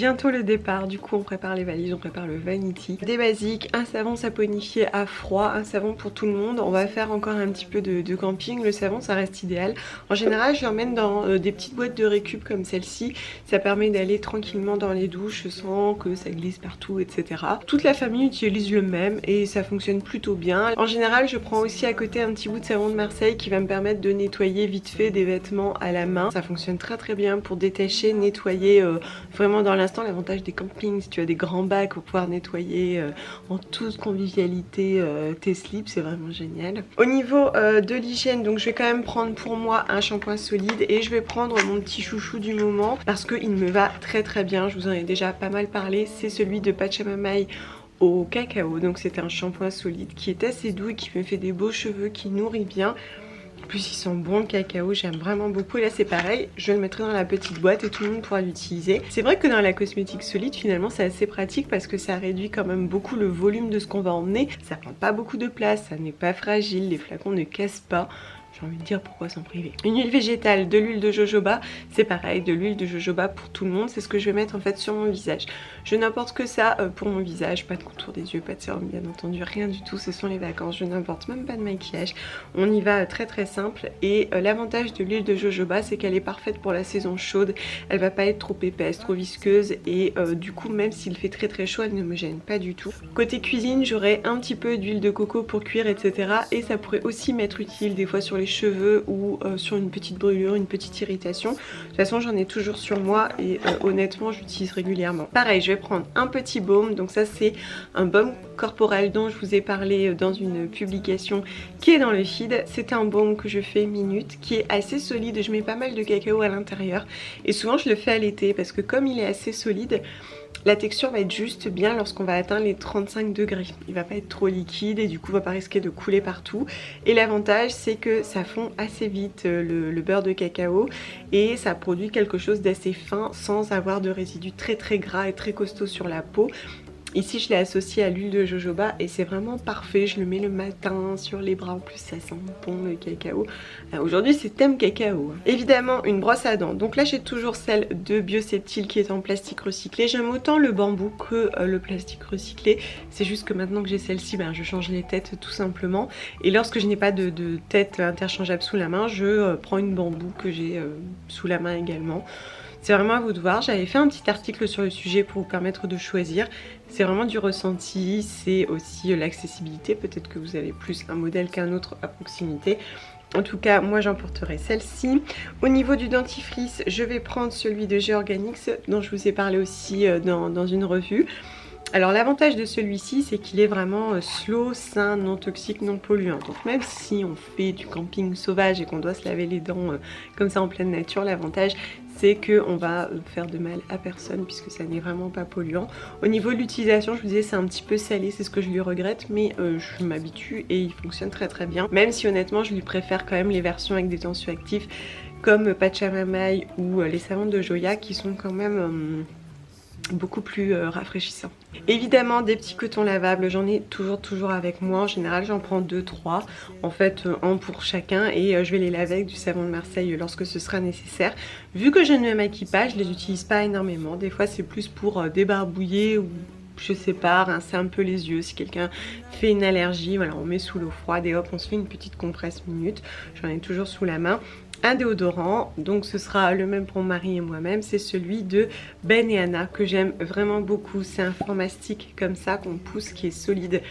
bientôt le départ, du coup on prépare les valises, on prépare le vanity. Des basiques, un savon saponifié à froid, un savon pour tout le monde. On va faire encore un petit peu de camping, le savon ça reste idéal. En général je l'emmène dans des petites boîtes de récup comme celle-ci, ça permet d'aller tranquillement dans les douches sans que ça glisse partout, etc. Toute la famille utilise le même et ça fonctionne plutôt bien. En général je prends aussi à côté un petit bout de savon de Marseille qui va me permettre de nettoyer vite fait des vêtements à la main. Ça fonctionne très bien pour détacher, nettoyer vraiment dans l'instant. L'avantage des campings, si tu as des grands bacs pour pouvoir nettoyer en toute convivialité tes slips, c'est vraiment génial. Au niveau de l'hygiène, donc je vais quand même prendre pour moi un shampoing solide et je vais prendre mon petit chouchou du moment parce qu'il me va très bien. Je vous en ai déjà pas mal parlé, c'est celui de Pachamamaï au cacao. Donc c'est un shampoing solide qui est assez doux et qui me fait des beaux cheveux, qui nourrit bien. En plus ils sont bons le cacao, j'aime vraiment beaucoup. Et là c'est pareil, je le mettrai dans la petite boîte et tout le monde pourra l'utiliser. C'est vrai que dans la cosmétique solide finalement c'est assez pratique parce que ça réduit quand même beaucoup le volume de ce qu'on va emmener. Ça prend pas beaucoup de place, ça n'est pas fragile, les flacons ne cassent pas. J'ai envie de dire pourquoi s'en priver. Une huile végétale, de l'huile de jojoba, c'est pareil, de l'huile de jojoba pour tout le monde, c'est ce que je vais mettre en fait sur mon visage. Je n'importe que ça pour mon visage, pas de contour des yeux, pas de sérum bien entendu, rien du tout, ce sont les vacances, je n'importe même pas de maquillage. On y va très simple et l'avantage de l'huile de jojoba c'est qu'elle est parfaite pour la saison chaude, elle va pas être trop épaisse, trop visqueuse et du coup même s'il fait très chaud elle ne me gêne pas du tout. Côté cuisine j'aurai un petit peu d'huile de coco pour cuire etc et ça pourrait aussi m'être utile des fois sur les cheveux ou sur une petite brûlure, une petite irritation. De toute façon j'en ai toujours sur moi et honnêtement j'utilise régulièrement. Pareil, je vais prendre un petit baume, donc ça c'est un baume corporel dont je vous ai parlé dans une publication qui est dans le feed. C'est un baume que je fais minute, qui est assez solide, je mets pas mal de cacao à l'intérieur et souvent je le fais à l'été parce que comme il est assez solide, la texture va être juste bien lorsqu'on va atteindre les 35 degrés. Il va pas être trop liquide et du coup va pas risquer de couler partout. Et l'avantage c'est que ça fond assez vite le beurre de cacao et ça produit quelque chose d'assez fin sans avoir de résidus très gras et très costauds sur la peau. Ici je l'ai associé à l'huile de jojoba et c'est vraiment parfait, je le mets le matin sur les bras, en plus ça sent bon le cacao. Aujourd'hui c'est thème cacao. Évidemment une brosse à dents, donc là j'ai toujours celle de Bioseptile qui est en plastique recyclé. J'aime autant le bambou que le plastique recyclé, c'est juste que maintenant que j'ai celle-ci, je change les têtes tout simplement. Et lorsque je n'ai pas de tête interchangeable sous la main, je prends une bambou que j'ai sous la main également. C'est vraiment à vous de voir, j'avais fait un petit article sur le sujet pour vous permettre de choisir. C'est vraiment du ressenti, c'est aussi l'accessibilité, peut-être que vous avez plus un modèle qu'un autre à proximité. En tout cas, moi j'emporterai celle-ci. Au niveau du dentifrice, je vais prendre celui de Georganix dont je vous ai parlé aussi dans une revue. Alors l'avantage de celui-ci c'est qu'il est vraiment slow, sain, non toxique, non polluant. Donc même si on fait du camping sauvage et qu'on doit se laver les dents comme ça en pleine nature, l'avantage c'est qu'on va faire de mal à personne puisque ça n'est vraiment pas polluant. Au niveau de l'utilisation, je vous disais c'est un petit peu salé, c'est ce que je lui regrette, mais je m'habitue et il fonctionne très bien. Même si honnêtement je lui préfère quand même les versions avec des tensioactifs comme Pachamamaï ou les savons de Joya qui sont quand même beaucoup plus rafraîchissant. Évidemment des petits cotons lavables, j'en ai toujours avec moi. En général j'en prends 2-3, en fait un pour chacun et je vais les laver avec du savon de Marseille lorsque ce sera nécessaire. Vu que je ne me maquille pas, je les utilise pas énormément, des fois c'est plus pour débarbouiller ou je sais pas, rincer un peu les yeux si quelqu'un fait une allergie. Voilà, on met sous l'eau froide et hop on se fait une petite compresse minute. J'en ai toujours sous la main. Un déodorant, donc ce sera le même pour mon mari et moi-même, c'est celui de Ben et Anna que j'aime vraiment beaucoup. C'est un format stick comme ça qu'on pousse qui est solide.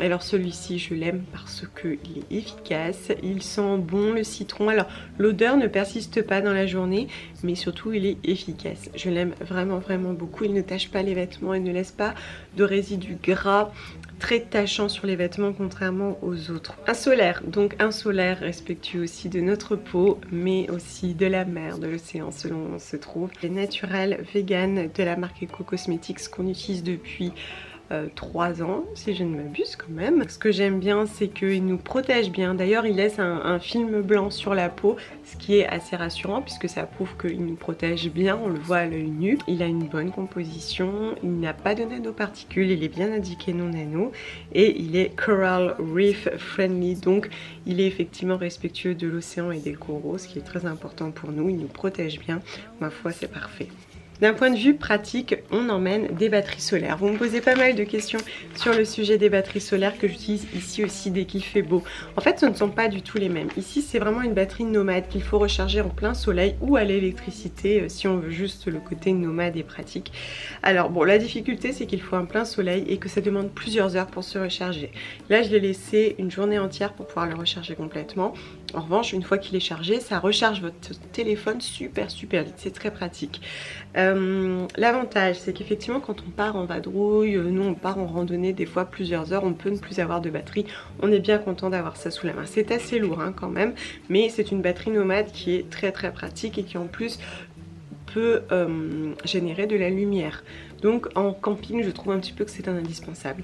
Alors celui-ci je l'aime parce qu'il est efficace, il sent bon le citron. Alors l'odeur ne persiste pas dans la journée mais surtout il est efficace. Je l'aime vraiment beaucoup, il ne tache pas les vêtements, il ne laisse pas de résidus gras très tachant sur les vêtements contrairement aux autres. Un solaire, donc un solaire respectueux aussi de notre peau mais aussi de la mer, de l'océan selon où on se trouve. Les naturels vegan de la marque Eco Cosmetics qu'on utilise depuis 3 ans si je ne m'abuse quand même. Ce que j'aime bien c'est qu'il nous protège bien, d'ailleurs il laisse un film blanc sur la peau ce qui est assez rassurant puisque ça prouve qu'il nous protège bien, on le voit à l'œil nu. Il a une bonne composition, il n'a pas de nanoparticules, il est bien indiqué non nano et il est Coral Reef Friendly, donc il est effectivement respectueux de l'océan et des coraux, ce qui est très important pour nous, il nous protège bien, ma foi c'est parfait. D'un point de vue pratique, on emmène des batteries solaires. Vous me posez pas mal de questions sur le sujet des batteries solaires que j'utilise ici aussi dès qu'il fait beau. En fait, ce ne sont pas du tout les mêmes. Ici, c'est vraiment une batterie nomade qu'il faut recharger en plein soleil ou à l'électricité si on veut juste le côté nomade et pratique. Alors bon, la difficulté, c'est qu'il faut un plein soleil et que ça demande plusieurs heures pour se recharger. Là, je l'ai laissé une journée entière pour pouvoir le recharger complètement. En revanche, une fois qu'il est chargé, ça recharge votre téléphone super vite, c'est très pratique. L'avantage, c'est qu'effectivement quand on part en vadrouille, nous on part en randonnée des fois plusieurs heures, on peut ne plus avoir de batterie, on est bien content d'avoir ça sous la main. C'est assez lourd hein, quand même, mais c'est une batterie nomade qui est très pratique et qui en plus peut générer de la lumière. Donc en camping, je trouve un petit peu que c'est un indispensable.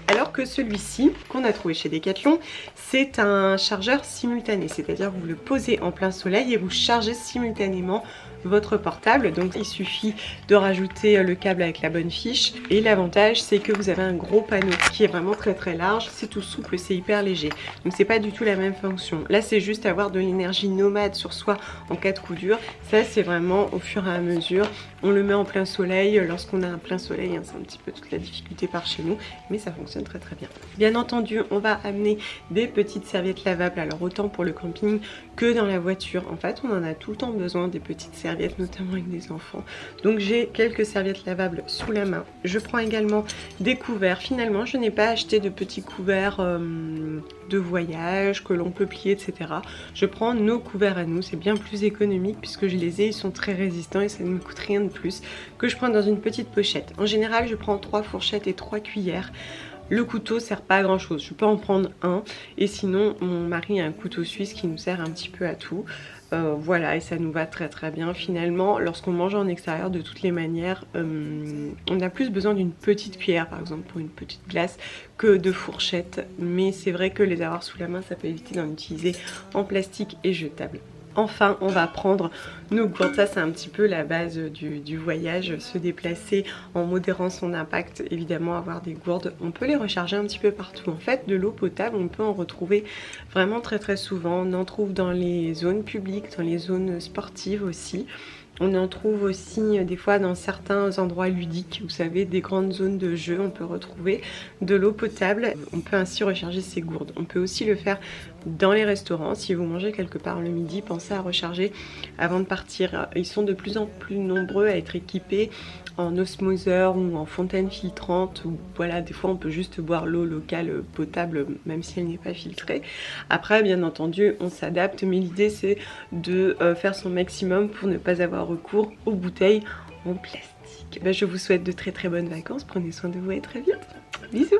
Alors que celui-ci, qu'on a trouvé chez Decathlon, c'est un chargeur simultané. C'est-à-dire que vous le posez en plein soleil et vous chargez simultanément votre portable. Donc il suffit de rajouter le câble avec la bonne fiche. Et l'avantage, c'est que vous avez un gros panneau qui est vraiment très large. C'est tout souple, c'est hyper léger. Donc c'est pas du tout la même fonction. Là, c'est juste avoir de l'énergie nomade sur soi en cas de coup dur. Ça, c'est vraiment au fur et à mesure. On le met en plein soleil lorsqu'on a un plein soleil, hein, c'est un petit peu toute la difficulté par chez nous, mais ça fonctionne très bien. Bien entendu, on va amener des petites serviettes lavables, alors autant pour le camping que dans la voiture. En fait, on en a tout le temps besoin des petites serviettes, notamment avec des enfants. Donc j'ai quelques serviettes lavables sous la main. Je prends également des couverts. Finalement, je n'ai pas acheté de petits couverts de voyage que l'on peut plier, etc. Je prends nos couverts à nous, c'est bien plus économique puisque je les ai, ils sont très résistants et ça ne me coûte rien de plus, que je prends dans une petite pochette. En général, je prends 3 fourchettes et 3 cuillères. Le couteau sert pas à grand chose, je peux en prendre un et sinon mon mari a un couteau suisse qui nous sert un petit peu à tout. Voilà, et ça nous va très bien. Finalement, lorsqu'on mange en extérieur, de toutes les manières, on a plus besoin d'une petite cuillère par exemple pour une petite glace que de fourchettes, mais c'est vrai que les avoir sous la main, ça peut éviter d'en utiliser en plastique et jetable. Enfin, on va prendre nos gourdes, ça c'est un petit peu la base du voyage, se déplacer en modérant son impact, évidemment avoir des gourdes, on peut les recharger un petit peu partout. En fait, de l'eau potable, on peut en retrouver vraiment très souvent, on en trouve dans les zones publiques, dans les zones sportives aussi. On en trouve aussi des fois dans certains endroits ludiques, vous savez, des grandes zones de jeu, on peut retrouver de l'eau potable. On peut ainsi recharger ses gourdes. On peut aussi le faire dans les restaurants. Si vous mangez quelque part le midi, pensez à recharger avant de partir. Ils sont de plus en plus nombreux à être équipés en osmoseur ou en fontaine filtrante, ou voilà, des fois on peut juste boire l'eau locale potable même si elle n'est pas filtrée. Après, bien entendu, on s'adapte, mais l'idée c'est de faire son maximum pour ne pas avoir recours aux bouteilles en plastique. Je vous souhaite de très bonnes vacances, prenez soin de vous et à très vite. Bisous.